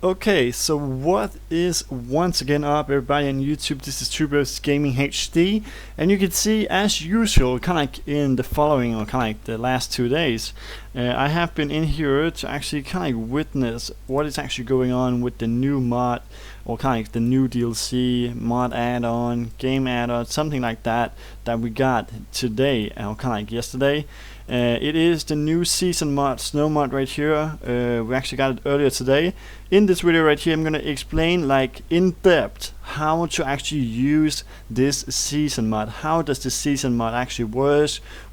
Okay, so what is once again up, everybody on YouTube? This is Tuber's Gaming HD, and you can see, as usual, kind of like in the following, or kind of like the last 2 days, I have been in here to actually kind of like witness what is actually going on with the new mod, or kind of like the new DLC, mod add-on, game add-on, something like that we got today, or kind of like yesterday. It is the new season mod, snow mod right here. We actually got it earlier today. In this video right here, I'm gonna explain like in depth how to actually use this season mod. How does the season mod actually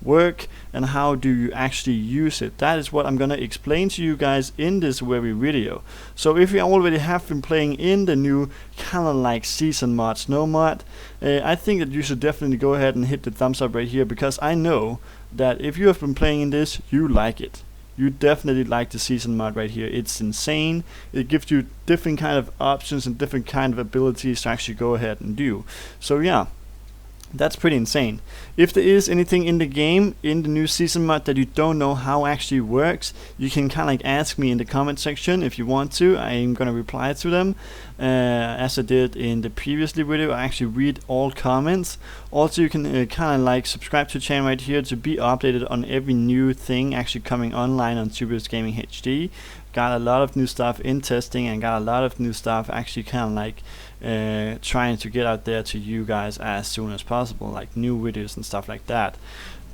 work, and how do you actually use it? That is what I'm gonna explain to you guys in this very video. So if you already have been playing in the new kind of like season mod, snow mod, I think that you should definitely go ahead and hit the thumbs up right here, because I know that if you have been playing in this, you like it. You definitely like the season mod right here. It's insane. It gives you different kind of options and different kind of abilities to actually go ahead and do. So yeah, that's pretty insane. If there is anything in the game, in the new season mod, that you don't know how actually works, you can kind of like ask me in the comment section if you want to. I'm gonna reply to them, as I did in the previously video. I actually read all comments. Also, you can kind of like subscribe to the channel right here to be updated on every new thing actually coming online on Tuber's Gaming HD. Got a lot of new stuff in testing, and got a lot of new stuff actually kind of like trying to get out there to you guys as soon as possible, like new videos and stuff like that.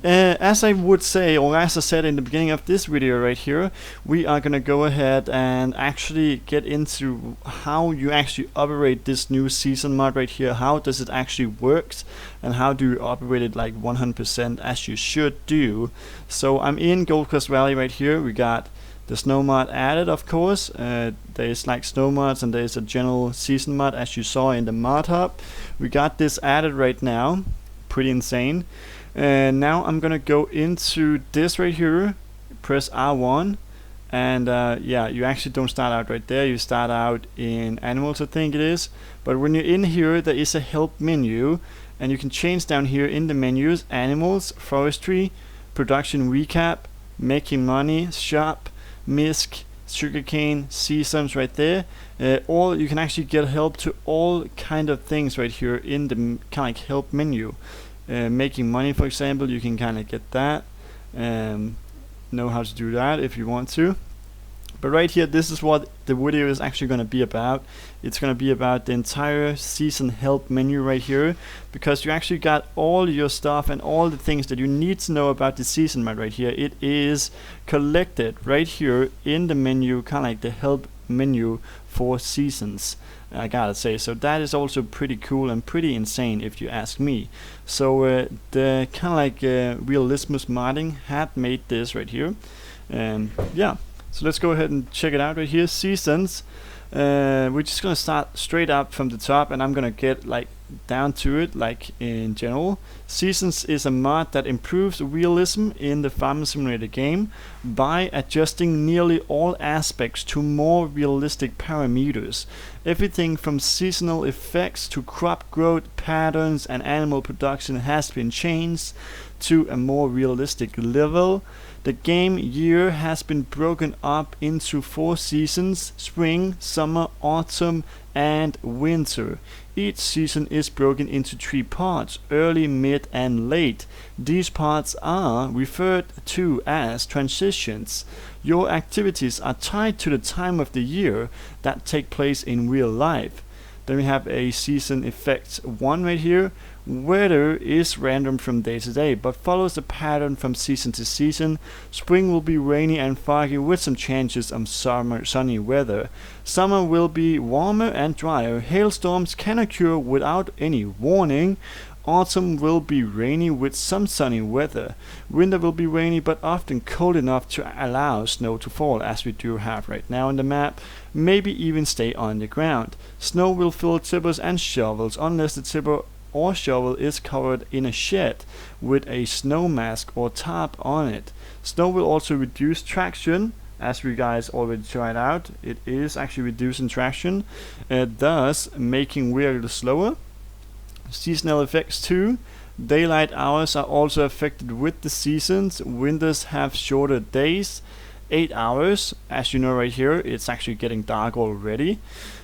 As I would say, or as I said in the beginning of this video right here, we are gonna go ahead and actually get into how you actually operate this new season mod right here. How does it actually works, and how do you operate it like 100% as you should do. So I'm in Gold Coast Valley right here. We got the snow mod added, of course. There's like snow mods, and there's a general season mod as you saw in the mod hub. We got this added right now. Pretty insane. Now I'm gonna go into this right here, press R1, and yeah, you actually don't start out right there. You start out in animals, I think it is. But when you're in here, there is a help menu, and you can change down here in the menus: animals, forestry, production recap, making money, shop, misc, sugarcane, seasons right there. Or you can actually get help to all kind of things right here in the kind of like help menu. Making money, for example, you can kind of get that. Know how to do that if you want to. But right here, this is what the video is actually going to be about. It's going to be about the entire season help menu right here, because you actually got all your stuff and all the things that you need to know about the season mod right here. It is collected right here in the menu, kind of like the help menu for seasons, I gotta say. So that is also pretty cool and pretty insane if you ask me. So the kind of like Realismus modding had made this right here. Yeah. So let's go ahead and check it out right here. Seasons. We're just gonna start straight up from the top, and I'm gonna get like down to it, like in general. Seasons is a mod that improves realism in the farming simulator game by adjusting nearly all aspects to more realistic parameters. Everything from seasonal effects to crop growth patterns and animal production has been changed to a more realistic level. The game year has been broken up into 4 seasons: spring, summer, autumn, and winter. Each season is broken into 3 parts: early, mid, and late. These parts are referred to as transitions. Your activities are tied to the time of the year that take place in real life. Then we have a season effects 1 right here. Weather is random from day to day, but follows a pattern from season to season. Spring will be rainy and foggy with some chances of sunny weather. Summer will be warmer and drier. Hailstorms can occur without any warning. Autumn will be rainy with some sunny weather. Winter will be rainy but often cold enough to allow snow to fall, as we do have right now on the map, maybe even stay on the ground. Snow will fill tippers and shovels unless the tipper or shovel is covered in a shed with a snow mask or tarp on it. Snow will also reduce traction, as we guys already tried out. It is actually reducing traction, thus making vehicles slower. Seasonal effects 2. Daylight hours are also affected with the seasons. Winters have shorter days. 8 hours. As you know right here, it's actually getting dark already.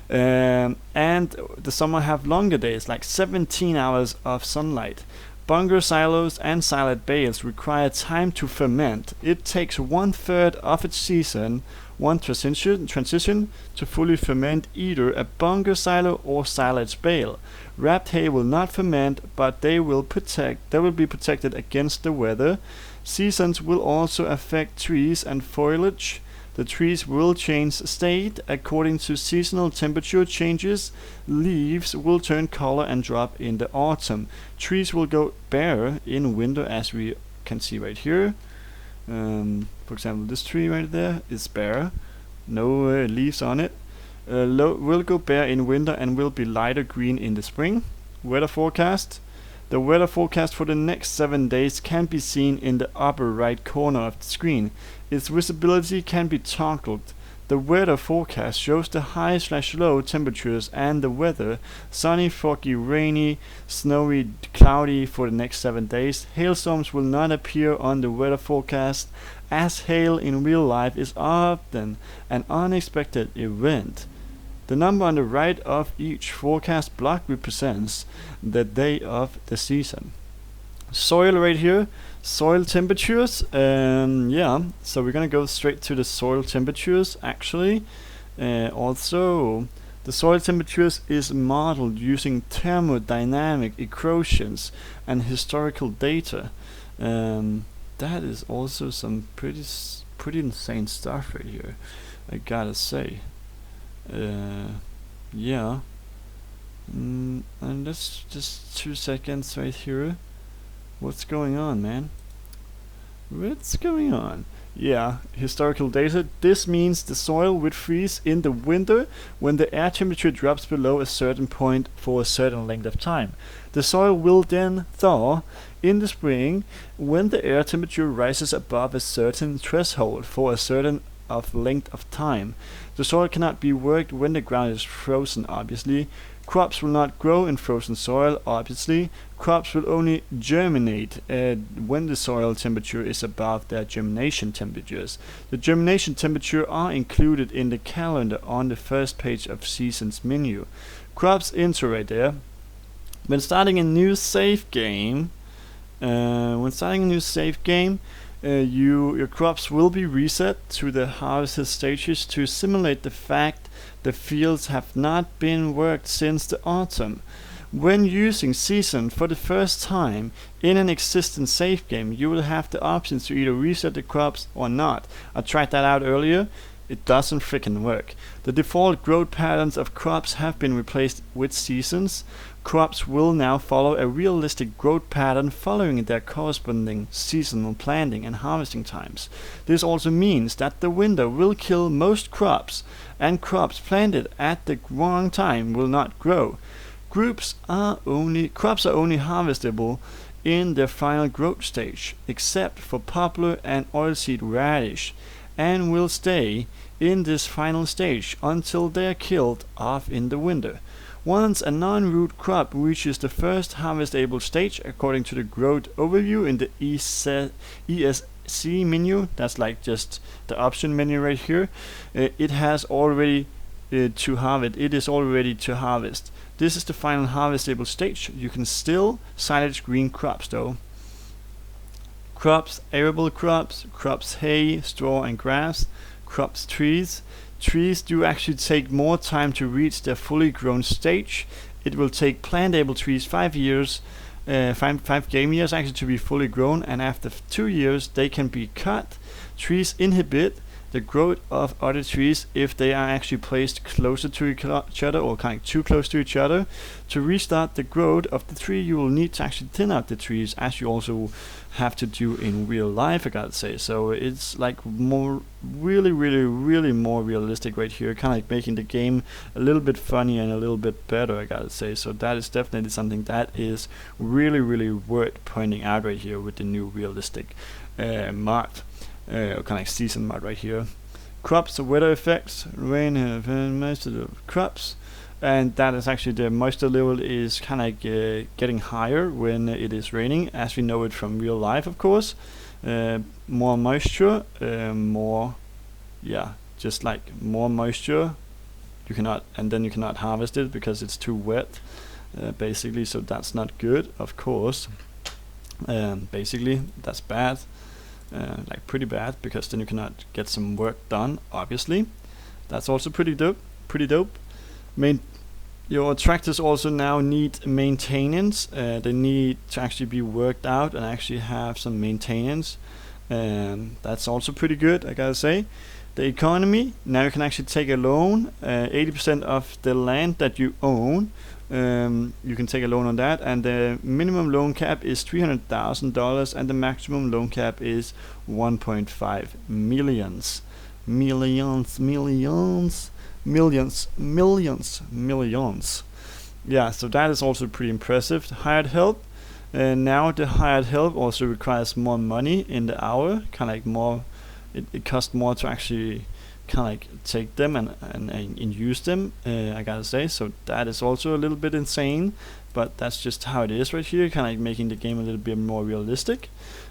And the summer have longer days, like 17 hours of sunlight. Bunker silos and silage bales require time to ferment. It takes 1/3 of its season, one transition to fully ferment either a bunker silo or silage bale. Wrapped hay will not ferment, but they will be protected against the weather. Seasons will also affect trees and foliage. The trees will change state according to seasonal temperature changes. Leaves will turn color and drop in the autumn. Trees will go bare in winter, as we can see right here. For example, this tree right there is bare, no leaves on it. Will go bare in winter and will be lighter green in the spring. Weather forecast. The weather forecast for the next 7 days can be seen in the upper right corner of the screen. Its visibility can be toggled. The weather forecast shows the high/low temperatures and the weather: sunny, foggy, rainy, snowy, cloudy for the next 7 days. Hailstorms will not appear on the weather forecast, as hail in real life is often an unexpected event. The number on the right of each forecast block represents the day of the season. Soil right here, soil temperatures. Yeah, so we're gonna go straight to the soil temperatures actually. Also, the soil temperatures is modeled using thermodynamic equations and historical data. That is also some pretty insane stuff right here, I gotta say. Yeah. And that's just 2 seconds right here. What's going on, man? What's going on? Yeah, historical data. This means the soil would freeze in the winter when the air temperature drops below a certain point for a certain length of time. The soil will then thaw in the spring when the air temperature rises above a certain threshold for a certain length of time. The soil cannot be worked when the ground is frozen, obviously. Crops will not grow in frozen soil, obviously. Crops will only germinate when the soil temperature is above their germination temperatures. The germination temperature are included in the calendar on the first page of Seasons menu. Crops intro right there. When starting a new save game, your crops will be reset to the harvested stages to simulate the fact the fields have not been worked since the autumn. When using Season for the first time in an existing save game, you will have the options to either reset the crops or not. I tried that out earlier. It doesn't freaking work. The default growth patterns of crops have been replaced with seasons. Crops will now follow a realistic growth pattern following their corresponding seasonal planting and harvesting times. This also means that the winter will kill most crops, and crops planted at the wrong time will not grow. Crops are only harvestable in their final growth stage, except for poplar and oilseed radish, and will stay in this final stage until they are killed off in the winter. Once a non-root crop reaches the first harvestable stage, according to the growth overview in the ESC menu, that's like just the option menu right here, it is already to harvest. This is the final harvestable stage. You can still silage green crops though. Crops, arable crops, crops hay, straw and grass, crops trees. Trees do actually take more time to reach their fully grown stage. It will take plantable trees 5 game years actually to be fully grown, and after 2 years they can be cut. Trees inhibit the growth of other trees if they are actually placed closer to each other or kind of too close to each other. To restart the growth of the tree, you will need to actually thin out the trees, as you also have to do in real life, I gotta say. So it's like really more realistic right here, kind of like making the game a little bit funny and a little bit better, I gotta say. So that is definitely something that is really worth pointing out right here with the new realistic mod. Kind of like season mod right here. Crops, weather effects, rain and most of the crops, and that is actually the moisture level is kind of getting higher when it is raining, as we know it from real life, of course. More moisture, more yeah, just like more moisture. You cannot, and then you cannot harvest it because it's too wet, basically. So that's not good, of course. Basically, that's bad, like pretty bad, because then you cannot get some work done. Obviously, that's also pretty dope. Pretty dope. Your tractors also now need maintenance. They need to actually be worked out and actually have some maintenance. That's also pretty good, I gotta say. The economy, now you can actually take a loan. 80% of the land that you own, you can take a loan on that, and the minimum loan cap is $300,000 and the maximum loan cap is 1.5 millions. Millions. Yeah, so that is also pretty impressive. Hired help. Now the hired help also requires more money in the hour, kind of like more. It costs more to actually kind of like take them and use them, I gotta say. So that is also a little bit insane, but that's just how it is right here, kind of like making the game a little bit more realistic.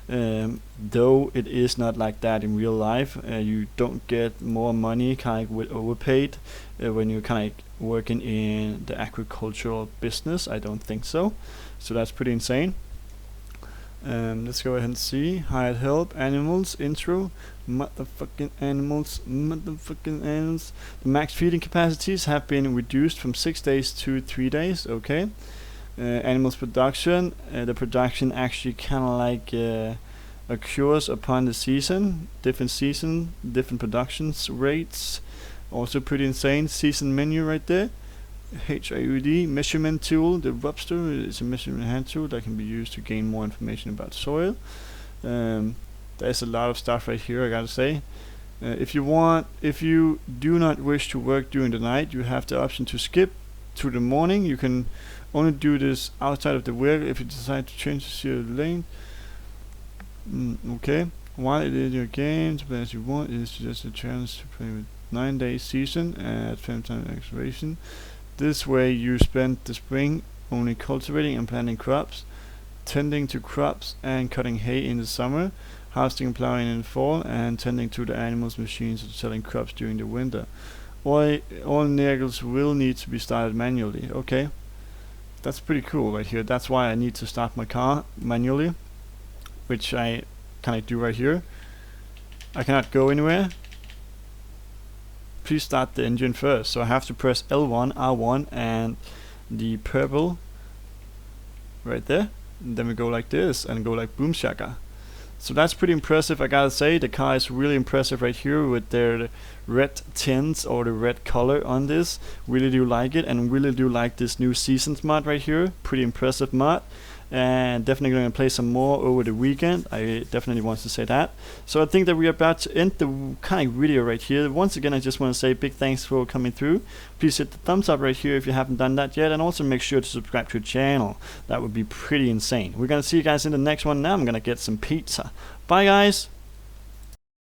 Though it is not like that in real life. You don't get more money kind of like with overpaid when you're kind of like working in the agricultural business. I don't think so. So that's pretty insane. Let's go ahead and see. Hired help, animals, intro, motherfucking animals. The max feeding capacities have been reduced from 6 days to 3 days. Okay. Animals production. The production actually kind of like occurs upon the season. Different productions rates. Also pretty insane. Season menu right there. HIUD measurement tool. The Webster is a measurement hand tool that can be used to gain more information about soil. There's a lot of stuff right here, I gotta say. If you do not wish to work during the night, you have the option to skip to the morning. You can only do this outside of the work if you decide to change the serial lane. Okay. While it is your game to play as you want, it is just a chance to play with 9-day season at 10 time expiration. This way you spend the spring only cultivating and planting crops, tending to crops and cutting hay in the summer, harvesting and plowing in the fall, and tending to the animals, machines, and selling crops during the winter. All negals will need to be started manually. Okay, that's pretty cool right here. That's why I need to start my car manually, which I kind of do right here. I cannot go anywhere. Please start the engine first. So I have to press L1, R1, and the purple right there. And then we go like this and go like boom shaka. So that's pretty impressive, I gotta say. The car is really impressive right here with their red tints or the red color on this. Really do like it, and really do like this new seasons mod right here. Pretty impressive mod. And definitely going to play some more over the weekend. I definitely want to say that. So I think that we're about to end the kind of video right here. Once again, I just want to say big thanks for coming through. Please hit the thumbs up right here if you haven't done that yet, and also make sure to subscribe to the channel. That would be pretty insane. We're going to see you guys in the next one. Now I'm going to get some pizza. Bye guys.